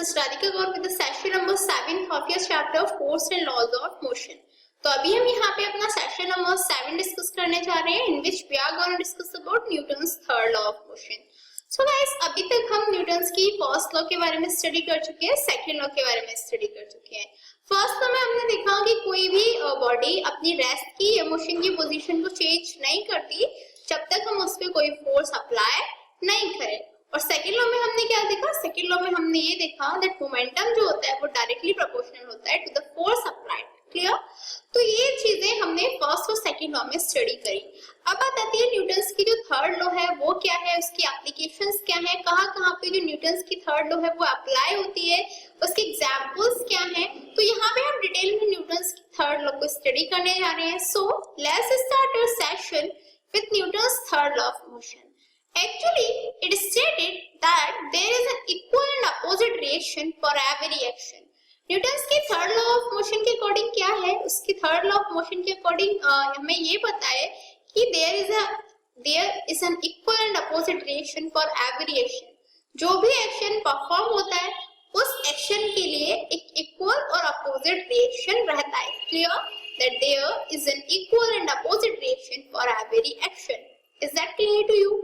is Radhika Gaur with the session number 7 of your chapter Force and Laws of Motion. तो अभी हम यहाँ पे अपना सेशन नंबर 7 डिस्कस करने जा रहे हैं in which we are going to discuss about Newton's third law of motion. So guys, अभी तक हम न्यूटन्स की फर्स्ट लॉ के बारे में स्टडी कर चुके हैं, सेकंड लॉ के बारे में स्टडी कर चुके हैं. फर्स्ट लॉ में हमने देखा कि कोई भी बॉडी अपनी रेस्ट की या मोशन की पोजीशन को चेंज नहीं करती जब तक हम उस पर कोई फोर्स अप्लाई नहीं करें. और सेकंड लॉ में हमने क्या देखा? सेकंड लॉ में हमने ये देखा दैट मोमेंटम जो होता है वो डायरेक्टली प्रोपोर्शनल होता है to the force applied. Clear? तो ये चीजें हमने फर्स्ट और सेकंड लॉ में स्टडी करी. अब बात आती है न्यूटन्स की जो थर्ड लॉ है वो क्या है, उसकी एप्लीकेशंस क्या है, कहाँ पे जो न्यूटन्स की थर्ड लॉ है वो अप्लाई होती है, उसके एग्जांपल्स क्या हैं. तो यहाँ पे हम डिटेल में न्यूटन्स की थर्ड लॉ को स्टडी करने जा रहे हैं. So let's start our session with Newton's third law of motion. Actually, it is stated that there is an equal and opposite reaction for every action. Newton's की third law of motion के according क्या है? उसकी third law of motion के according हमें ये पता है कि there is an equal and opposite reaction for every action. जो भी एक्शन परफॉर्म होता है उस एक्शन के लिए एक इक्वल और अपोजिट रिएक्शन रहता है. Clear? That there is an equal and opposite reaction for every action. Is that clear to you?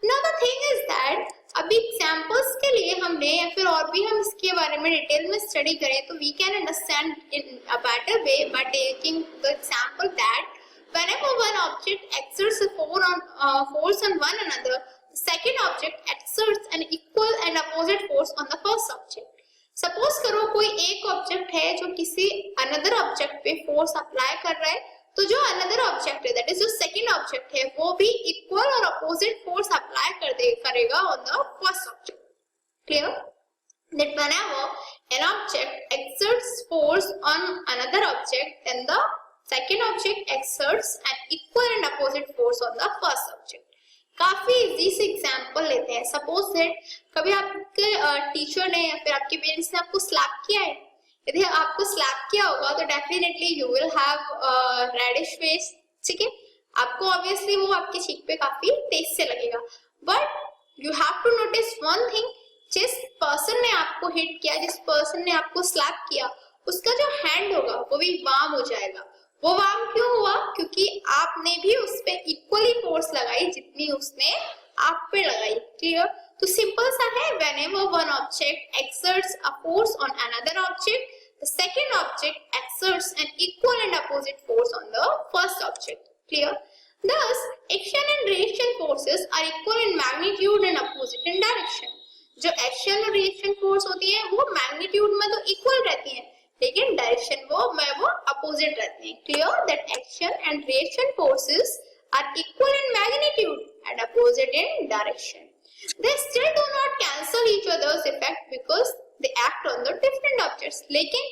Now the thing is that अभी एग्जांपल्स के लिए हमने या फिर और भी हम इसके बारे में डिटेल में स्टडी करें तो we can understand in a better way by taking the example that whenever one object exerts a force on one another, the second object exerts an equal and opposite force on the first object. Suppose करो कोई एक object है जो किसी another object पे force apply कर रहा है, तो जो अनदर ऑब्जेक्ट है दैट इज जो सेकंड ऑब्जेक्ट है वो भी इक्वल और अपोजिट फोर्स अप्लाई करेगा on the first object. Clear? That whenever an object exerts force on another object then the second object exerts an equal and opposite force on the first object. काफी easy से example लेते हैं. Suppose that कभी आपके teacher ने या फिर आपके पेरेंट्स ने आपको स्लैप किया है. यदि आपको स्लैप किया होगा तो definitely you will have reddish face. ठीक है, आपको ऑब्वियसली वो आपकी चीक पे काफी तेज से लगेगा. But you have to notice one thing, जिस पर्सन ने आपको हिट किया, जिस पर्सन ने आपको स्लैप किया, उसका जो हैंड होगा वो भी वार्म हो जाएगा. वो वार्म क्यों हुआ? क्योंकि आपने भी उस पे इक्वली फोर्स लगाई जितनी उसने आप पे लगाई. क्लियर? तो सिंपल सा है, whenever one object exerts a force on another object, the second object exerts an equal and opposite force on the first object. Clear? Thus, action and reaction forces are equal in magnitude and opposite in direction. जो action और reaction force होती है वो magnitude में तो equal रहती है, लेकिन डायरेक्शन वो अपोजिट रहती है. Clear? That action and reaction forces are equal in magnitude and opposite in direction. They still do not cancel each other's effect because they act on the different objects. लेकिन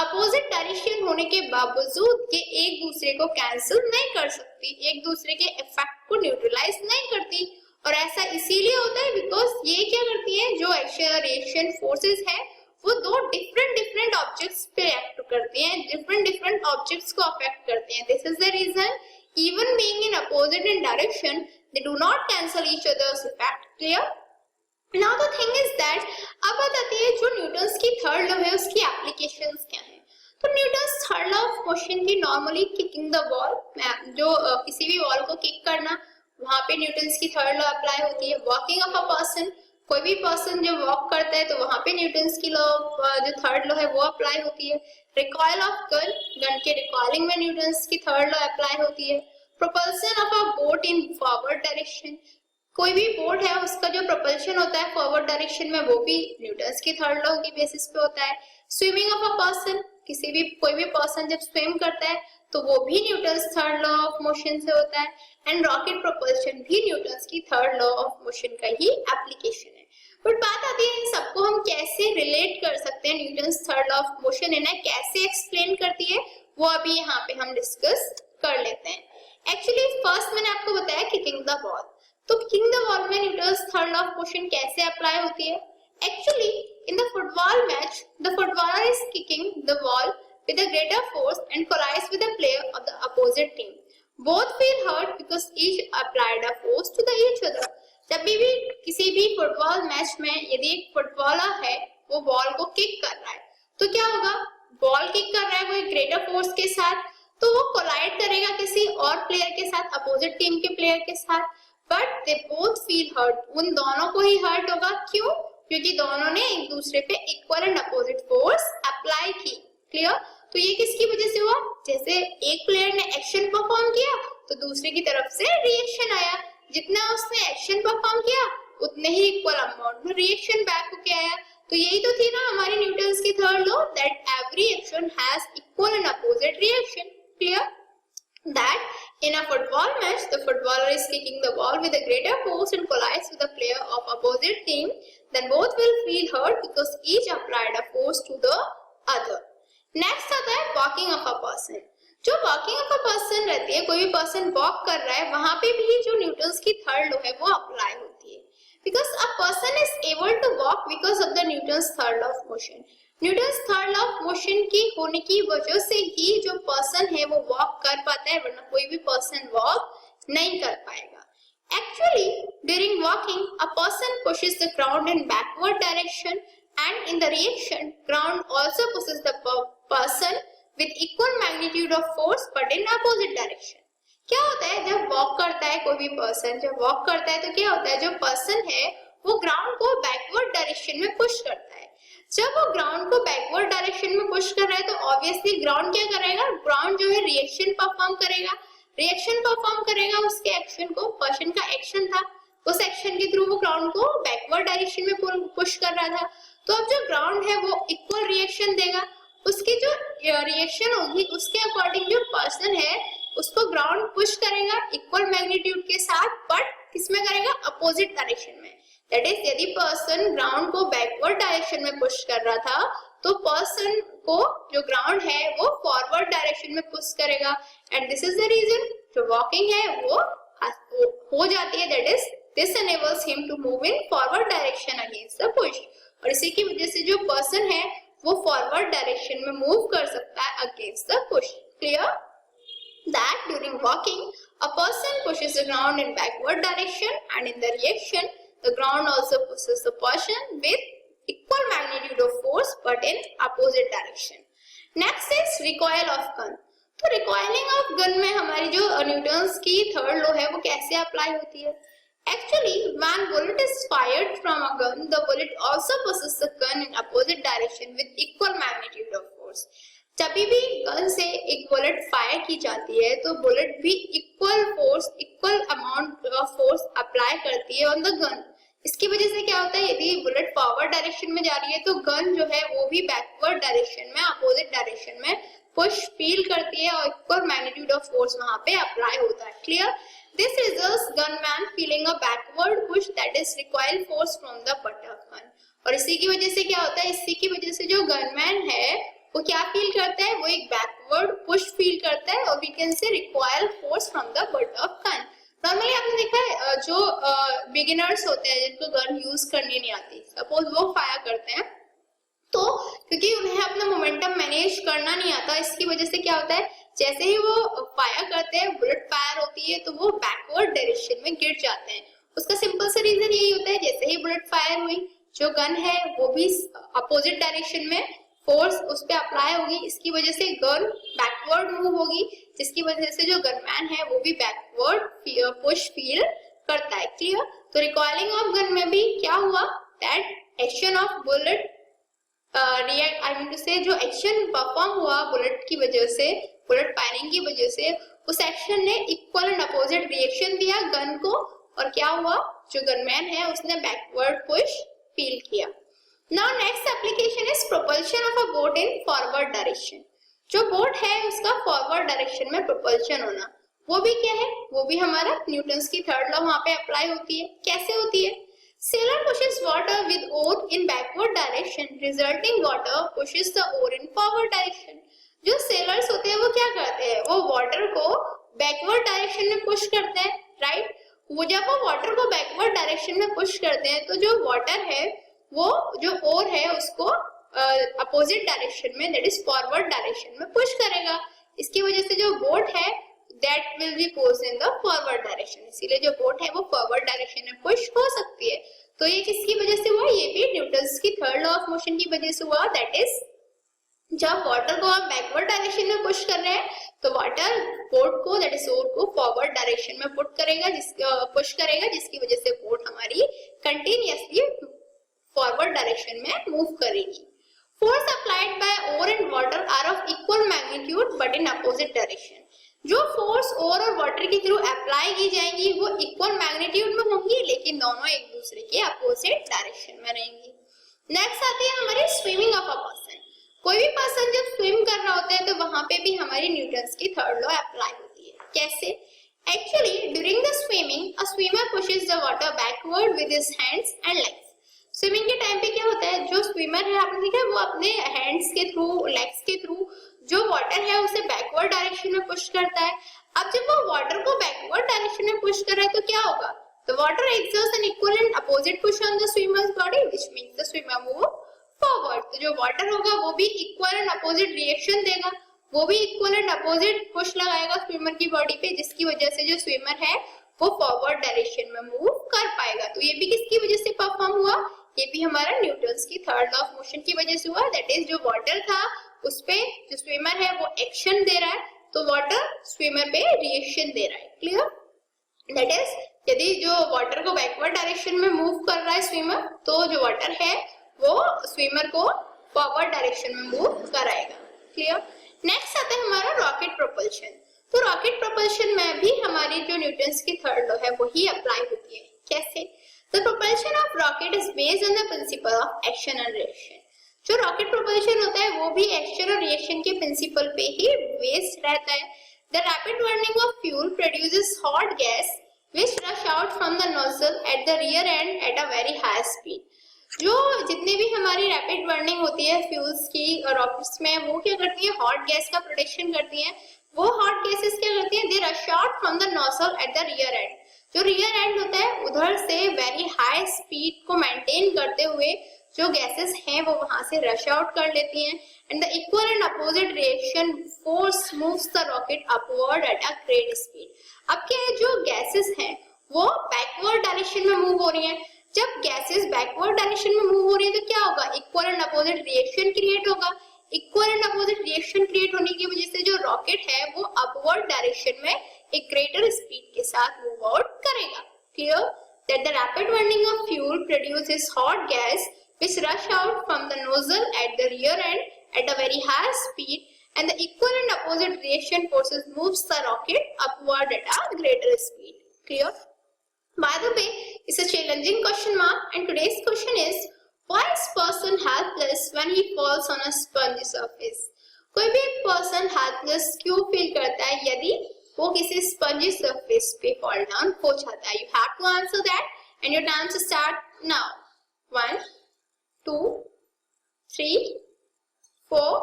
opposite direction होने के बावजूद ये एक दूसरे को cancel नहीं कर सकती, एक दूसरे के इफेक्ट को न्यूट्रलाइज नहीं करती. और ऐसा इसीलिए होता है बिकॉज ये क्या करती है, जो एक्शन रिएक्शन फोर्सेस है वो दो डिफरेंट ऑब्जेक्ट्स पे एक्ट करती हैं, डिफरेंट ऑब्जेक्ट्स को अफेक्ट करते हैं. This is the reason even being in opposite in direction they do not cancel each other's effect. Clear? Now the thing is that अब बात आती है जो न्यूटन्स की थर्ड लॉ है उसकी एप्लीकेशंस क्या है. तो Newton's third law of motion की नॉर्मली किकिंग द वॉल, जो किसी भी वॉल को किक करना, वहां पे न्यूटन्स की थर्ड लॉ अप्लाई होती है. वॉकिंग ऑफ अ पर्सन, कोई भी पर्सन जब वॉक करता है तो वहां पे न्यूटन्स की लॉ जो थर्ड लॉ है वो अप्लाई होती है. रिकॉइल ऑफ गन, गन के रिकॉइलिंग में न्यूटन्स की थर्ड लॉ अप्लाई होती है. Propulsion of a boat in forward direction, कोई भी बोट है उसका जो प्रोपल्शन होता है फॉरवर्ड डायरेक्शन में वो भी न्यूटन्स की थर्ड लॉ की बेसिस पे होता है. स्विमिंग ऑफ अ पर्सन, कोई भी पर्सन जब स्विम करता है तो वो भी Newton's third law of motion से होता है. एंड रॉकेट प्रोपल्शन भी न्यूटन्स की थर्ड लॉ ऑफ मोशन का ही एप्लीकेशन है. बट बात आती है इन सबको हम कैसे रिलेट कर सकते हैं, Newton's third law of motion इन्हें कैसे एक्सप्लेन करती है वो अभी यहाँ पे हम डिस्कस कर लेते हैं. एक्चुअली फर्स्ट मैंने आपको बताया किकिंग द बॉल. तो किकिंग द बॉल में Newton's third law of motion कैसे अप्लाई होती है? Actually in the football match the footballer is kicking the ball with a greater force and collides with a player of the opposite team. Both feel hurt because each applied a force to the each other. जब भी किसी भी football match में यदि एक footballer है वो ball को किक कर रहा है, तो क्या होगा, बॉल किक कर रहा है वो एक ग्रेटर फोर्स के साथ, तो वो कोलाइड करेगा किसी और प्लेयर के साथ, अपोजिट टीम के प्लेयर के साथ, but they both feel hurt, उन दोनों को ही हर्ट होगा। क्यों? क्योंकि दोनों ने एक दूसरे पे equal and opposite force apply की। क्लियर? तो ये किसकी वजह से हुआ? जैसे एक प्लेयर ने एक्शन परफॉर्म किया तो दूसरे की तरफ से रिएक्शन आया, जितना उसने एक्शन परफॉर्म किया उतने ही इक्वल अमाउंट में रिएक्शन बैक होके आया। तो यही तो थी ना हमारी न्यूटन्स की third law, that every action has equal and opposite reaction. Clear? That in a football match, the footballer is kicking the ball with a greater force and collides with a player of opposite team, then both will feel hurt because each applied a force to the other. Next आता है walking of a person. जो walking of a person रहती है, कोई भी person walk कर रहा है, वहां पे भी जो न्यूटन्स की थर्ड लॉ है वो अप्लाई होती है, because a person is able to walk because of the Newton's third law of motion. Newton's third law of motion की होने की वजह से ही जो पर्सन है वो वॉक कर पाता है, वरना कोई भी पर्सन वॉक नहीं कर पाएगा। Actually, during walking, a person pushes the ground in backward direction, and in the reaction, ground also pushes the person with equal magnitude of force, but in opposite direction. क्या होता है जब walk करता है कोई भी पर्सन, जब walk करता है तो क्या होता है, जो पर्सन है वो ग्राउंड को बैकवर्ड डायरेक्शन में पुश करता है। जब वो ग्राउंड को बैकवर्ड डायरेक्शन में पुश कर रहा है तो ऑब्वियसली ग्राउंड क्या करेगा, ग्राउंड जो है रिएक्शन परफॉर्म करेगा, रिएक्शन परफॉर्म करेगा उसके एक्शन को, पर्सन का एक्शन था, उस एक्शन के थ्रू वो ग्राउंड को बैकवर्ड डायरेक्शन में पुश कर रहा था। तो अब जो ग्राउंड है वो इक्वल रिएक्शन देगा, उसकी जो रिएक्शन होगी उसके अकॉर्डिंग जो पर्सन है उसको ग्राउंड पुश करेगा इक्वल मैग्नीट्यूड के साथ, बट किसमें करेगा, अपोजिट डायरेक्शन में। दैट इज यदि पर्सन ग्राउंड को बैकवर्ड डायरेक्शन में पुश कर रहा था तो पर्सन को जो ग्राउंड है वो फॉरवर्ड डायरेक्शन में पुश करेगा, and this is the reason जो वॉकिंग है वो हो जाती है, that is this enables him to move in forward direction against the push, और इसी की वजह से जो पर्सन है वो फॉरवर्ड डायरेक्शन में मूव कर सकता है against the push. Clear? That during walking, a person pushes the ground in backward direction, and in the reaction, the ground also pushes the person with equal magnitude of force, but in opposite direction. Next is recoil of gun. तो recoiling of gun में हमारी जो Newton's की third law है वो कैसे apply होती है? Actually, when bullet is fired from a gun, the bullet also pushes the gun in opposite direction with equal magnitude of force. जब भी गन से एक बुलेट फायर की जाती है तो बुलेट भी equal force, equal amount of force apply करती है ऑन द गन। इसकी वजह से क्या होता है, यदि बुलेट फॉरवर्ड डायरेक्शन में जा रही है तो गन जो है वो भी बैकवर्ड डायरेक्शन में, अपोजिट डायरेक्शन में पुश फील करती है और इक्वल मैग्नीट्यूड ऑफ फोर्स वहां पे अप्लाई होता है। Clear? This results gunman feeling a backward push, that is recoil force from the butt of gun. और इसी की वजह से क्या होता है, इसी की वजह से जो गनमैन है वो क्या फील करता है, वो एक बैकवर्ड पुश फील करता है, और we can say recoil force from the butt of gun. Normally आपने देखा है जो बिगिनर्स होते हैं जिनको गन यूज करनी नहीं आती, सपोज वो फायर करते हैं तो क्योंकि उन्हें अपना मोमेंटम मैनेज करना नहीं आता, इसकी वजह से क्या होता है, जैसे ही वो फायर करते हैं, बुलेट फायर होती है तो वो बैकवर्ड डायरेक्शन में गिर जाते हैं। उसका सिंपल सा रीजन यही होता है, जैसे ही बुलेट फायर हुई जो गन है वो भी अपोजिट डायरेक्शन में फोर्स उस पे अप्लाई होगी, इसकी वजह से गन बैकवर्ड मूव होगी, जिसकी वजह से जो गनमैन है वो भी बैकवर्ड पुश फील करता है। क्लियर? तो रिकॉइलिंग ऑफ गन में भी क्या हुआ, दैट एक्शन ऑफ बुलेट जो एक्शन परफॉर्म हुआ बुलेट की वजह से, बुलेट फायरिंग की वजह से, उस एक्शन ने इक्वल एंड अपोजिट रिएक्शन दिया गन को, और क्या हुआ, जो गनमैन है उसने बैकवर्ड पुश फील किया। Now next application is propulsion of a boat in forward direction. जो बोट है उसका फॉरवर्ड डायरेक्शन में propulsion होना, वो भी क्या है, वो भी हमारा न्यूटन्स की थर्ड लॉ वहां पे अप्लाई होती है। कैसे होती है? Sailor pushes water with oar in backward direction, resulting water pushes the oar in forward direction. जो सेलर्स होते हैं वो क्या करते हैं, वो वाटर को बैकवर्ड डायरेक्शन में पुश करते हैं, राइट? वो जब वो वाटर को बैकवर्ड डायरेक्शन में पुश करते हैं तो जो वाटर है वो जो ओर है उसको अपोजिट डायरेक्शन में, दैट इज फॉरवर्ड डायरेक्शन में पुश करेगा। इसकी वजह से जो बोट है that will be pushed in the forward direction, इसीलिए जो बोट है वो फॉरवर्ड डायरेक्शन में पुश हो सकती है। तो ये किसकी वजह से हुआ, ये भी न्यूटन्स की थर्ड लॉ ऑफ मोशन की वजह से हुआ। दैट इज जब वाटर को हम बैकवर्ड डायरेक्शन में पुश कर रहे हैं तो वाटर बोट को, दैट इज ओर को फॉरवर्ड डायरेक्शन में पुश करेगा, जिसकी वजह से बोट हमारी कंटिन्यूअसली फॉरवर्ड डायरेक्शन में मूव करेगी। Force applied by oar and water are of equal magnitude but in opposite direction. जो फोर्स ओर और वाटर के थ्रू अप्लाई की जाएंगी वो इक्वल मैग्नीट्यूड में होंगी, लेकिन दोनों एक दूसरे के अपोजिट डायरेक्शन में रहेंगी। नेक्स्ट आती है हमारी स्विमिंग ऑफ अ पर्सन। कोई भी पर्सन जब स्विम कर रहा होता है तो वहां पे भी हमारी न्यूटन्स की थर्ड लॉ अप्लाई होती है। कैसे? Actually during the swimming a swimmer pushes the water backward with his hands and legs. Swimming के टाइम पे क्या होता है, जो स्विमर है आपने देखा वो अपने हैंड्स के थ्रू, लेग्स के थ्रू जो वाटर है उसे बैकवर्ड डायरेक्शन में पुश करता है। अब जब वो वाटर को बैकवर्ड डायरेक्शन में पुश कर रहा है तो क्या होगा, the water exerts an equal and opposite push on the swimmer's body which makes the swimmer move forward। तो जो वाटर होगा वो भी इक्वल एंड अपोजिट रिएक्शन देगा, वो भी इक्वल एंड अपोजिट पुश लगाएगा स्विमर की बॉडी पे, जिसकी वजह से जो स्विमर है वो फॉरवर्ड डायरेक्शन में मूव कर पाएगा। तो ये भी किसकी वजह से परफॉर्म हुआ, ये भी हमारा न्यूटन्स की थर्ड लॉ ऑफ मोशन की वजह से हुआ। दैट इज जो वाटर था उस पे जो स्विमर है वो एक्शन दे रहा है, तो वाटर स्विमर पे रिएक्शन दे रहा है। क्लियर? दैट इज यदि जो वाटर को बैकवर्ड डायरेक्शन में मूव कर रहा है स्विमर, तो जो वाटर है वो स्विमर को फॉरवर्ड डायरेक्शन में मूव कराएगा। क्लियर? नेक्स्ट आता है हमारा रॉकेट प्रोपल्शन। तो रॉकेट प्रोपल्शन में भी हमारी जो न्यूटन्स की थर्ड लॉ है वही अप्लाई होती है। कैसे? The propulsion of rocket is based on the principle of action and reaction। जो रॉकेट प्रोपल्शन होता है वो भी एक्शन और रिएक्शन के प्रिंसिपल पे ही बेस्ड रहता है। The rapid burning of fuel produces hot gas which rush out from the nozzle at the rear end at a very high speed। जो जितने भी हमारी रैपिड बर्निंग होती है फ्यूल्स की और रॉकेट्स में, वो क्या करती है, हॉट गैस का प्रोडक्शन करती है। वो हॉट गैसेस क्या करती है, they rush out from the nozzle at the rear end. जो रियर एंड होता है उधर से वेरी हाई स्पीड को मेंटेन करते हुए जो गैसेस हैं वो वहां से रश आउट कर लेती हैं, and the equal and opposite reaction force moves the rocket upward at a great speed. अब क्या है, जो गैसेस हैं वो बैकवर्ड डायरेक्शन में मूव हो रही हैं। जब गैसेस बैकवर्ड डायरेक्शन में मूव हो रही है तो क्या होगा, equal and opposite reaction create होगा। Equal and opposite reaction create होने की वजह से जो रॉकेट है वो अपवर्ड डायरेक्शन में एक ग्रेटर स्पीड के साथ मूव आउट करेगा। Clear? That the rapid burning of fuel produces hot gas which rush out from the nozzle at the rear end at a very high speed, and the equal and opposite reaction forces moves the rocket upward at a greater speed. Clear? By the way, it's a challenging question mark, and today's question is, why is person helpless when he falls on a spongy surface? कोई भी एक person helpless क्यों feel करता है यदि वो किसी spongy surface पे फॉल डाउन हो जाता है? You have to answer that, and your time to start now. 1, 2, 3, 4,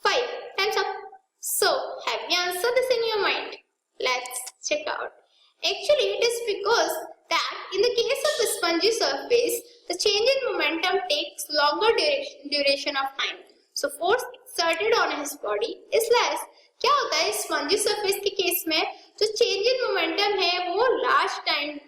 5. Time's up. So, have you answered this in your mind? Let's check out. Actually, it is because that in the case of a spongy surface, the change in momentum takes longer duration of time. So, force exerted on his body is less. क्या होता है spongy surface के case में, जो change in momentum है वो last time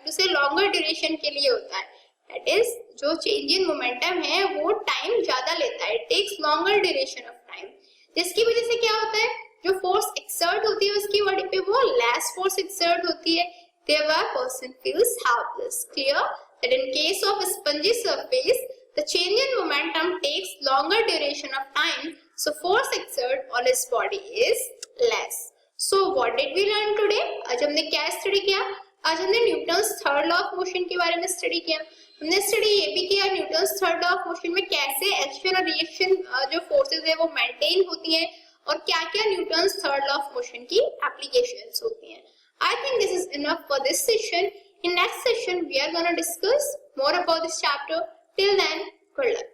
to से longer duration के लिए होता है। दैट इज जो चेंज इन मोमेंटम है वो टाइम ज्यादा लेता है, takes longer duration of time, जिसकी वजह से क्या होता है, जो फोर्स एक्सर्ट होती है उसकी बॉडी पे वो लेस फोर्स एक्सर्ट होती है। thereby person feels helpless. Clear? That in case of a spongy surface, the change in momentum takes longer duration of time, so force exerted on its body is less. So what did we learn today? आज हमने क्या study किया? आज हमने Newton's third law of motion के बारे में study किया। हमने स्टडी ये भी किया Newton's third law of motion में कैसे एक्शन और रिएक्शन जो फोर्सेस है वो मेंटेन होती हैं और क्या-क्या Newton's third law of motion की एप्लीकेशंस होती हैं। I think this is enough for this session. In next session, we are going to discuss more about this chapter. Till then, good luck.